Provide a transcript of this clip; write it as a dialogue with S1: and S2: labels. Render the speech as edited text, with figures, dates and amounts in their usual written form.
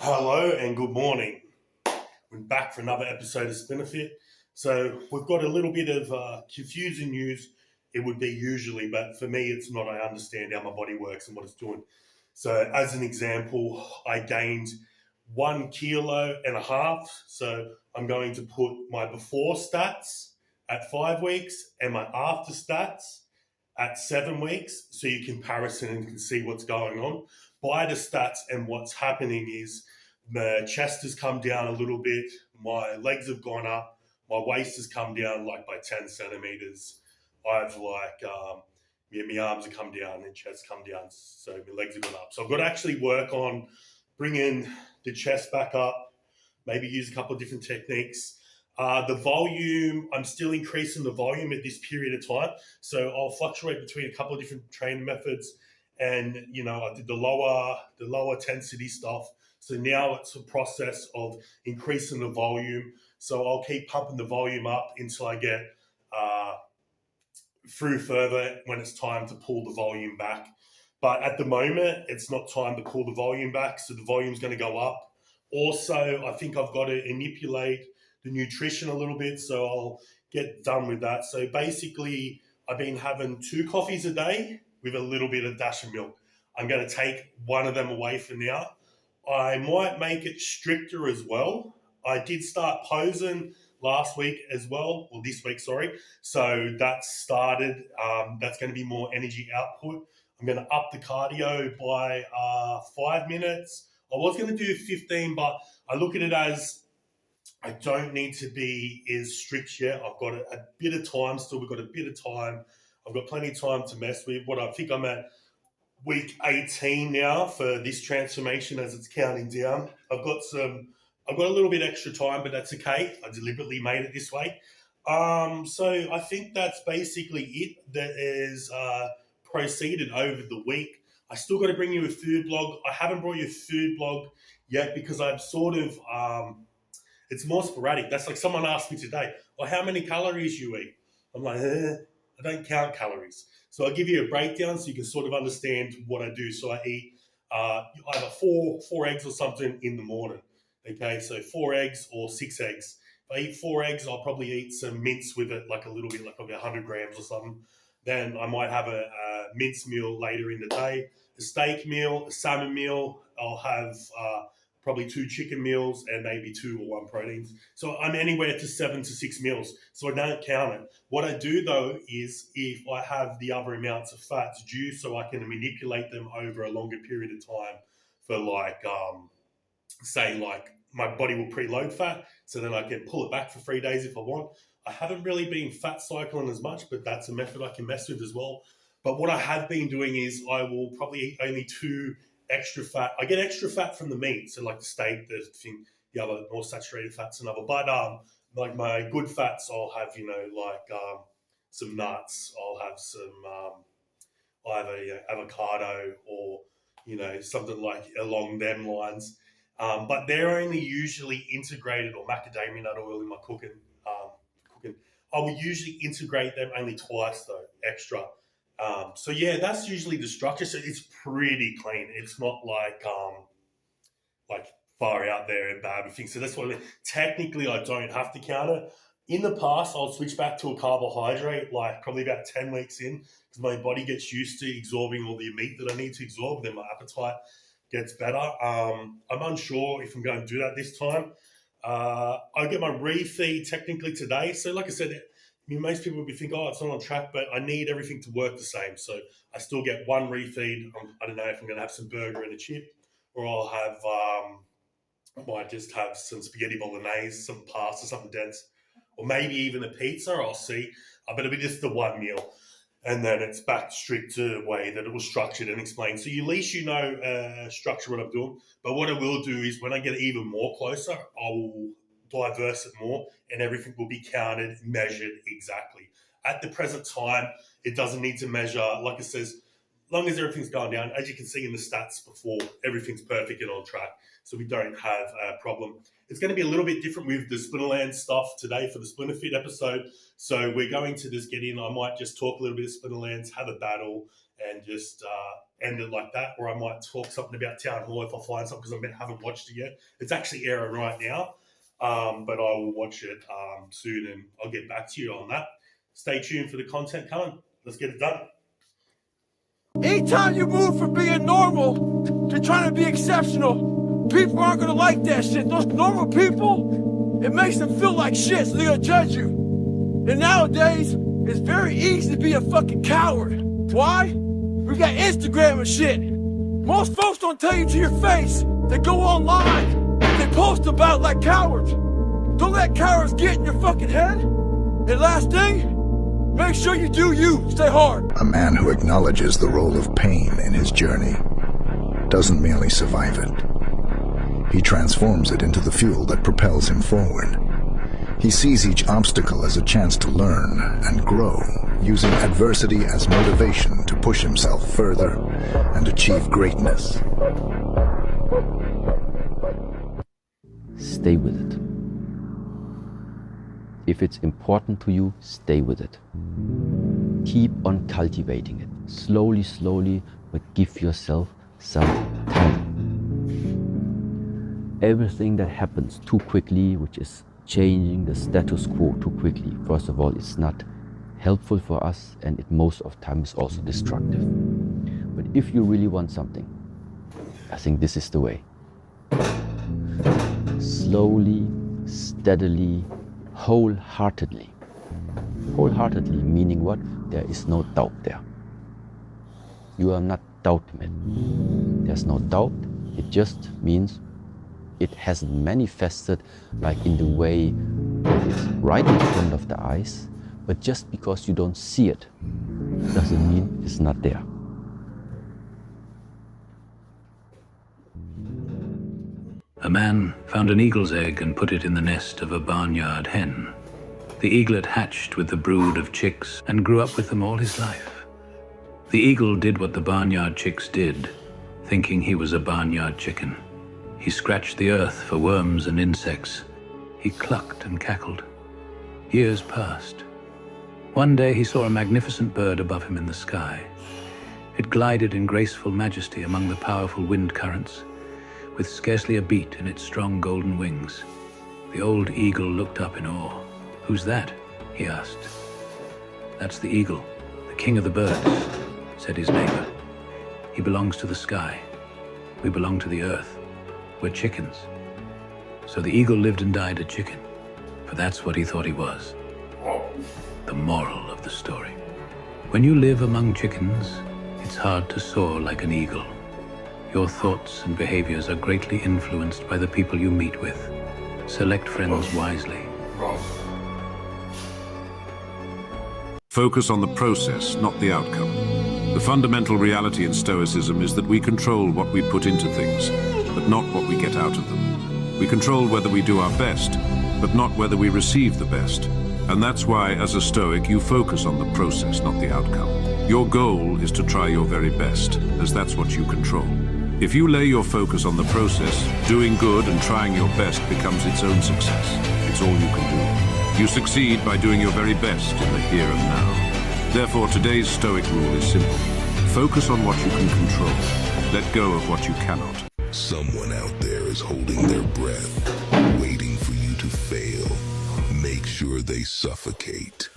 S1: Hello and good morning. We're back for another episode of Spinnerfit. So we've got a little bit of confusing news. It would be usually, but for me, it's not. I understand how my body works and what it's doing. So as an example, I gained 1.5 kilos. So I'm going to put my before stats at 5 weeks and my after stats at 7 weeks, so you comparison and can see what's going on. By the stats, and what's happening is my chest has come down a little bit, my legs have gone up, my waist has come down like by 10 centimeters. I've my arms have come down and chest come down, so my legs have gone up. So I've got to actually work on bringing the chest back up, maybe use a couple of different techniques. The volume, I'm still increasing the volume at this period of time. So I'll fluctuate between a couple of different training methods. And, I did the lower intensity stuff. So now it's a process of increasing the volume. So I'll keep pumping the volume up until I get through further when it's time to pull the volume back. But at the moment, it's not time to pull the volume back. So the volume's going to go up. Also, I think I've got to manipulate the nutrition a little bit, so I'll get done with that. So basically, I've been having 2 coffees a day with a little bit of dash of milk. I'm going to take one of them away for now. I might make it stricter as well. I did start posing last week as well, or this week, sorry. So that's started. That's going to be more energy output. I'm going to up the cardio by 5 minutes. I was going to do 15, but I look at it as I don't need to be as strict yet. I've got a bit of time still. We've got a bit of time. I've got plenty of time to mess with. What I think I'm at week 18 now for this transformation as it's counting down. I've got a little bit extra time, but that's okay. I deliberately made it this way. So I think that's basically it that is proceeded over the week. I still got to bring you a food blog. I haven't brought you a food blog yet because I'm sort of it's more sporadic. That's like someone asked me today, well, how many calories you eat? I'm like, I don't count calories. So I'll give you a breakdown so you can sort of understand what I do. So I eat either four eggs or something in the morning. Okay, so 4 eggs or 6 eggs. If I eat 4 eggs, I'll probably eat some mince with it, like a little bit, like probably 100 grams or something. Then I might have a mince meal later in the day, a steak meal, a salmon meal. I'll have probably 2 chicken meals and maybe 2 or 1 proteins. So I'm anywhere to 7 to 6 meals. So I don't count it. What I do though is if I have the other amounts of fats due, so I can manipulate them over a longer period of time for say my body will preload fat, so then I can pull it back for 3 days if I want. I haven't really been fat cycling as much, but that's a method I can mess with as well. But what I have been doing is I will probably eat only 2 extra fat. I get extra fat from the meat, so like the steak, the other more saturated fats and other. But like my good fats, I'll have some nuts. I'll have some either avocado or something like along them lines. But they're only usually integrated, or macadamia nut oil in my cooking. I will usually integrate them only twice though, extra. So yeah, that's usually the structure. So it's pretty clean. It's not like far out there and bad with things. So that's what I mean. Technically, I don't have to count it. In the past, I'll switch back to a carbohydrate, like probably about 10 weeks in, because my body gets used to absorbing all the meat that I need to absorb. Then my appetite gets better. I'm unsure if I'm going to do that this time. I get my refeed technically today. So like I said, most people would be thinking, oh, it's not on track, but I need everything to work the same. So I still get 1 refeed. I don't know if I'm going to have some burger and a chip, or I'll have, I might just have some spaghetti bolognese, some pasta, something dense, or maybe even a pizza. I'll see. But it'll be just the 1 meal. And then it's back strict to the way that it was structured and explained. So at least structure what I'm doing. But what I will do is when I get even more closer, I will diverse it more and everything will be counted, measured exactly. At the present time, it doesn't need to measure. Like it says, as long as everything's going down, as you can see in the stats before, everything's perfect and on track. so we don't have a problem. It's going to be a little bit different with the Splinterlands stuff today for the Splinter Fit episode. So we're going to just get in. I might just talk a little bit of Splinterlands, have a battle, and just end it like that. Or I might talk something about Town Hall if I find something, because I haven't watched it yet. It's actually airing right now, but I will watch it soon, and I'll get back to you on that. Stay tuned for the content coming. Let's get it done.
S2: Anytime you move from being normal to trying to be exceptional, people aren't going to like that shit. Those normal people, it makes them feel like shit, so they're going to judge you. And nowadays, it's very easy to be a fucking coward. Why? We got Instagram and shit. Most folks don't tell you to your face. They go online, they post about it like cowards. Don't let cowards get in your fucking head. And last thing, make sure you do you. Stay hard.
S3: A man who acknowledges the role of pain in his journey doesn't merely survive it. He transforms it into the fuel that propels him forward. He sees each obstacle as a chance to learn and grow, using adversity as motivation to push himself further and achieve greatness.
S4: Stay with it. If it's important to you, stay with it. Keep on cultivating it. Slowly, slowly, but give yourself some time. Everything that happens too quickly, which is changing the status quo too quickly, first of all, it's not helpful for us, and it most of the time is also destructive. But if you really want something, I think this is the way. Slowly, steadily, wholeheartedly. Wholeheartedly meaning what? There is no doubt there. You are not doubting it. There's no doubt. It just means it hasn't manifested like in the way that is right in front of the eyes, but just because you don't see it doesn't mean it's not there.
S5: A man found an eagle's egg and put it in the nest of a barnyard hen. The eaglet hatched with the brood of chicks and grew up with them all his life. The eagle did what the barnyard chicks did, thinking he was a barnyard chicken. He scratched the earth for worms and insects. He clucked and cackled. Years passed. One day he saw a magnificent bird above him in the sky. It glided in graceful majesty among the powerful wind currents, with scarcely a beat in its strong golden wings. The old eagle looked up in awe. "Who's that?" he asked. "That's the eagle, the king of the birds," said his neighbor. "He belongs to the sky. We belong to the earth. We're chickens." So the eagle lived and died a chicken, for that's what he thought he was. The moral of the story: when you live among chickens, it's hard to soar like an eagle. Your thoughts and behaviors are greatly influenced by the people you meet with. Select friends wisely.
S6: Focus on the process, not the outcome. The fundamental reality in Stoicism is that we control what we put into things, but not what we get out of them. We control whether we do our best, but not whether we receive the best. And that's why, as a Stoic, you focus on the process, not the outcome. Your goal is to try your very best, as that's what you control. If you lay your focus on the process, doing good and trying your best becomes its own success. It's all you can do. You succeed by doing your very best in the here and now. Therefore, today's Stoic rule is simple. Focus on what you can control. Let go of what you cannot.
S7: Someone out there is holding their breath, waiting for you to fail. Make sure they suffocate.